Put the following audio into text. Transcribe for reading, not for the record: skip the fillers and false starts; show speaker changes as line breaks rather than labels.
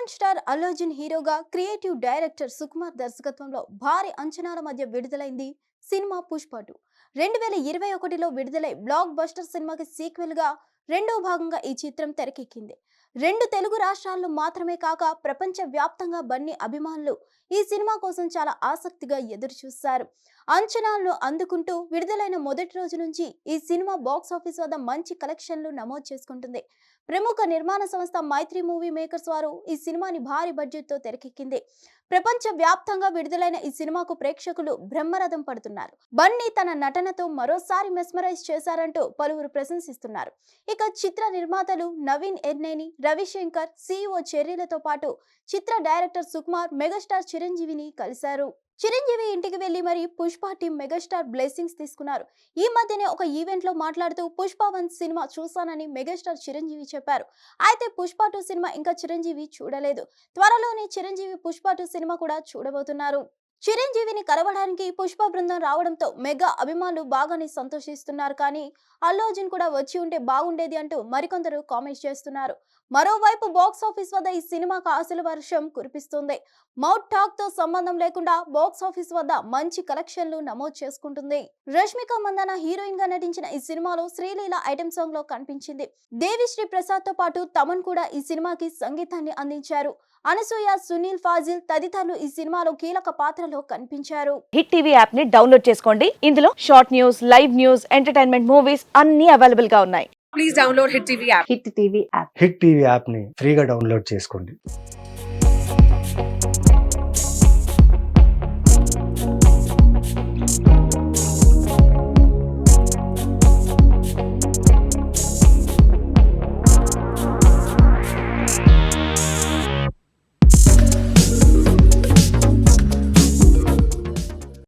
Rebel star Allu Arjun హీరోగా creative director Sukumar దర్శకత్వంలో భారీ అంచనాల మధ్య విడుదలైంది సినిమా పుష్ప 2. 2021లో విడుదలై బ్లాక్ బస్టర్ సినిమాకి సీక్వెల్ గా రెండో భాగంగా ఈ చిత్రం తెరకెక్కింది. రెండు తెలుగు రాష్ట్రాల్లో మాత్రమే కాక ప్రపంచ వ్యాప్తంగా బన్నీ అభిమానులు ఈ సినిమా కోసం చాలా ఆసక్తిగా ఎదురు చూస్తారు. అంచనాలను అందుకుంటూ విడుదలైన మొదటి రోజు నుంచి ఈ సినిమా బాక్స్ ఆఫీస్ వద్ద మంచి కలెక్షన్లు నమోదు చేసుకుంటుంది. ప్రముఖ నిర్మాణ సంస్థ మైత్రి మూవీ మేకర్స్ వారు ఈ సినిమాని భారీ బడ్జెట్ తో తెరకెక్కింది. ప్రపంచ వ్యాప్తంగా విడుదలైన ఈ సినిమాకు ప్రేక్షకులు బ్రహ్మరథం పడుతున్నారు. బన్నీ తన నటనతో మరోసారి మెస్మరైజ్ చేశారంటూ పలువురు ప్రశంసిస్తున్నారు. ఇక చిత్ర నిర్మాతలు నవీన్ ఎర్నేని, రవిశంకర్, CEO చెర్రీలతో పాటు చిత్ర డైరెక్టర్ సుకుమార్ మెగాస్టార్ చిరంజీవిని కలిశారు. చిరంజీవి ఇంటికి వెళ్లి మరి పుష్ప టీం మెగాస్టార్ బ్లెస్సింగ్స్ తీసుకున్నారు. ఈ మధ్యనే ఒక ఈవెంట్ లో మాట్లాడుతూ పుష్ప 1 సినిమా చూసానని మెగాస్టార్ చిరంజీవి చెప్పారు. అయితే పుష్ప 2 సినిమా ఇంకా చిరంజీవి చూడలేదు. త్వరలోనే చిరంజీవి పుష్ప 2 సినిమా కూడా చూడబోతున్నారు. చిరంజీవిని కలవడానికి పుష్ప బృందం రావడంతో మెగా అభిమానులు బాగానే సంతోషిస్తున్నారు. కానీ అల్లు అర్జున్ కూడా వచ్చి ఉంటే బాగుండేది అంటూ మరికొందరు కామెంట్స్ చేస్తున్నారు. మరోవైపు బాక్స్ ఆఫీస్ వద్ద ఈ సినిమాకు ఆశల వర్షం కురిపిస్తుంది. మౌత్ టాక్ తో సంబంధం లేకుండా బాక్స్ ఆఫీస్ వద్ద మంచి కలెక్షన్లు నమోదు చేసుకుంటుంది. రష్మిక మందన హీరోయిన్ గా నటించిన ఈ సినిమాలో శ్రీలీల ఐటెం సాంగ్ లో కనిపించింది. దేవిశ్రీ ప్రసాద్ తో పాటు తమన్ కూడా ఈ సినిమాకి సంగీతాన్ని అందించారు. అనసూయ, సునీల్ ఫాజిల్ తదితరులు ఈ సినిమాలో కీలక పాత్రలో కనిపించారు.
హిట్ టీవీ యాప్ ని డౌన్లోడ్ చేసుకోండి. ఇందులో short news, live news, entertainment movies అన్ని అవైలబుల్ గా ఉన్నాయి.
Please download Hit TV app.
Hit TV app.
Hit TV యాప్ని ఫ్రీగా డౌన్లోడ్ చేసుకోండి.